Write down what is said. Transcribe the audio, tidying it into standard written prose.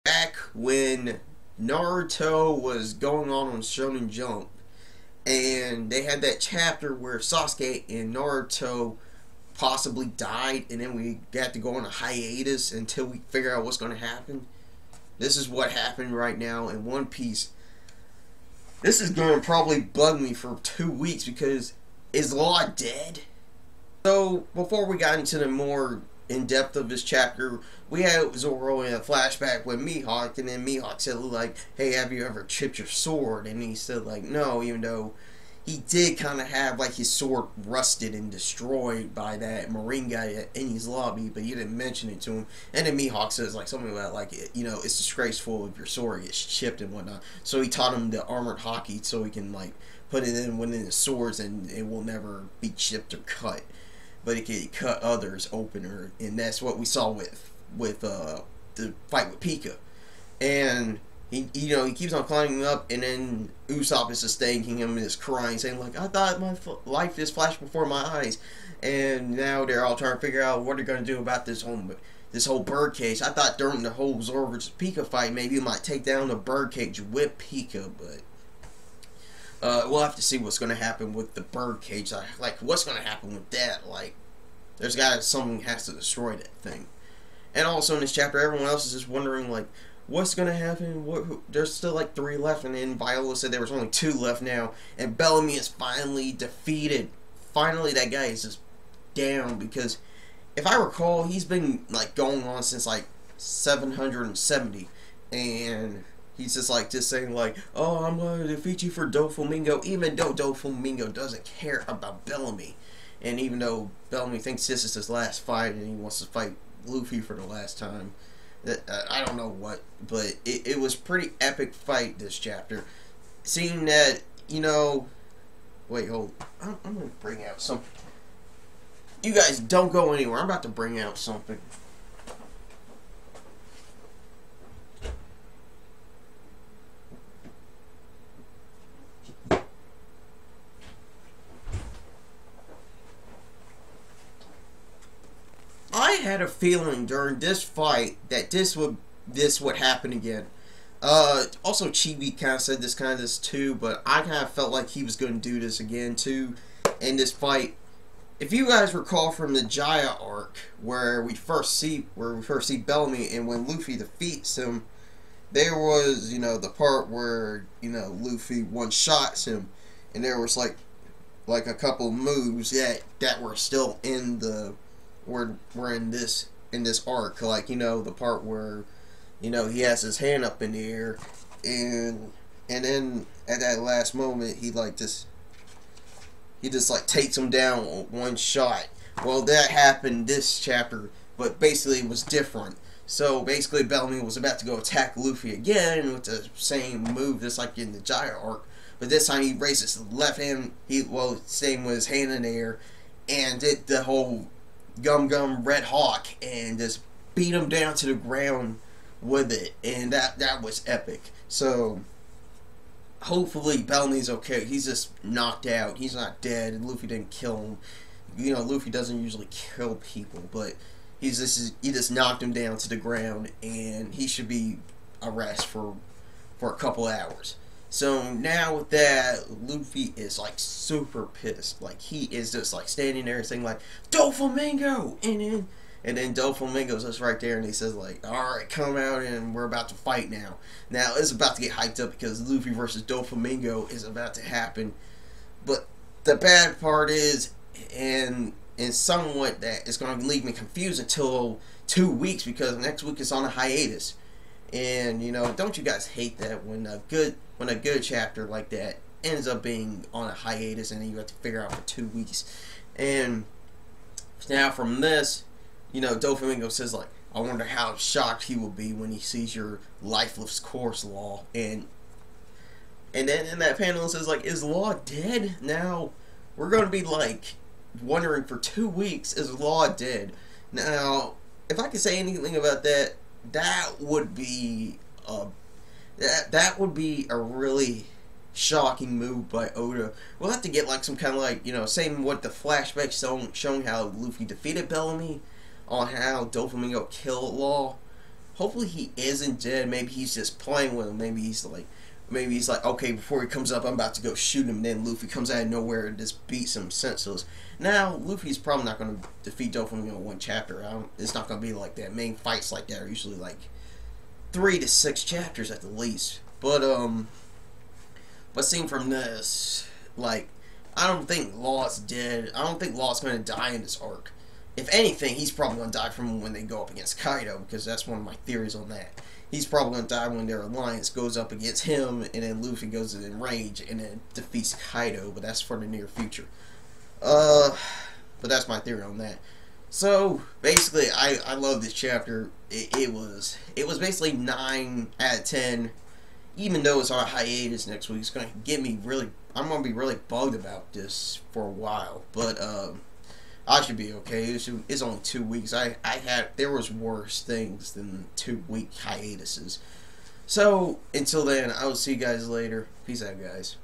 back when Naruto was going on Shonen Jump, and they had that chapter where Sasuke and Naruto possibly died, and then we got to go on a hiatus until we figure out what's going to happen. This is what happened right now in One Piece. This is going to probably bug me for 2 weeks because is Law dead? So before we got into the more in-depth of this chapter, we had Zoro in a flashback with Mihawk, and then Mihawk said like, hey, have you ever chipped your sword? And he said like, no, even though he did kind of have like his sword rusted and destroyed by that Marine guy at Enies lobby, but you didn't mention it to him. And then Mihawk says like something about like, you know, it's disgraceful if your sword gets chipped and whatnot. So he taught him the armored hockey so he can like put it in within his swords and it will never be chipped or cut, but it can cut others open. And that's what we saw with the fight with Pika. And he keeps on climbing up, and then Usopp is just thanking him and is crying, saying like, I thought my life just flashed before my eyes. And now they're all trying to figure out what they're going to do about this whole bird cage. I thought during the whole Zoro versus Pika fight, maybe you might take down the bird cage with Pika, but we'll have to see what's going to happen with the bird cage. Like, what's going to happen with that? Like, something has to destroy that thing. And also in this chapter, everyone else is just wondering, like, what's going to happen? There's still, like, 3 left, and then Viola said there was only 2 left now, and Bellamy is finally defeated. Finally, that guy is just down, because if I recall, he's been, like, going on since, like, 770, and he's just saying, like, oh, I'm going to defeat you for Doflamingo, even though Doflamingo doesn't care about Bellamy. And even though Bellamy thinks this is his last fight, and he wants to fight Luffy for the last time, I don't know what, but it was pretty epic fight this chapter. Seeing that, you know, wait, hold, I'm going to bring out something. You guys don't go anywhere. I'm about to bring out something. I had a feeling during this fight that this would happen again. Also, Chibi kind of said this too, but I kind of felt like he was going to do this again too in this fight. If you guys recall from the Jaya arc, where we first see Bellamy, and when Luffy defeats him, there was, you know, the part where, you know, Luffy one-shots him, and there was like a couple moves that were still in the we're in this arc, like, you know, the part where, you know, he has his hand up in the air, and then at that last moment he just like takes him down with one shot. Well, that happened this chapter, but basically it was different. So basically Bellamy was about to go attack Luffy again with the same move, just like in the Jaya arc, but this time he raises his left hand, staying with his hand in the air, and did the whole Gum Red Hawk and just beat him down to the ground with it, and that was epic. So hopefully Bellamy's okay. He's just knocked out. He's not dead, and Luffy didn't kill him. You know, Luffy doesn't usually kill people, but he just knocked him down to the ground, and he should be a rest for a couple hours. So now with that, Luffy is like super pissed. Like, he is just like standing there saying like, Doflamingo! And then Doflamingo's just right there, and he says like, alright, come out and we're about to fight now. Now it's about to get hyped up because Luffy versus Doflamingo is about to happen. But the bad part is, and somewhat that is going to leave me confused until 2 weeks, because next week is on a hiatus. And, you know, don't you guys hate that when a good chapter like that ends up being on a hiatus and then you have to figure out for 2 weeks? And now from this, you know, Doflamingo says like, I wonder how shocked he will be when he sees your lifeless corpse, Law. And then in that panel it says like, is Law dead? Now we're going to be like wondering for 2 weeks, is Law dead? Now, if I could say anything about that, that would be a really shocking move by Oda. We'll have to get like some kind of like, you know, same what the flashback showing how Luffy defeated Bellamy, on how Doflamingo killed Law. hopefully he isn't dead. Maybe he's just playing with him. Maybe he's like, okay, before he comes up, I'm about to go shoot him. And then Luffy comes out of nowhere and just beats him senseless. Now, Luffy's probably not going to defeat Doflamingo in one chapter. It's not going to be like that. Main fights like that are usually like 3 to 6 chapters at the least. But seeing from this, like, I don't think Law's dead. I don't think Law's going to die in this arc. If anything, he's probably going to die from when they go up against Kaido, because that's one of my theories on that. He's probably going to die when their alliance goes up against him, and then Luffy goes in rage and then defeats Kaido, but that's for the near future. But that's my theory on that. So, basically, I love this chapter. It was basically 9 out of 10. Even though it's on a hiatus next week, it's going to get me really... I'm going to be really bugged about this for a while. But, I should be okay. It's only 2 weeks. There was worse things than 2-week hiatuses. So, until then, I will see you guys later. Peace out, guys.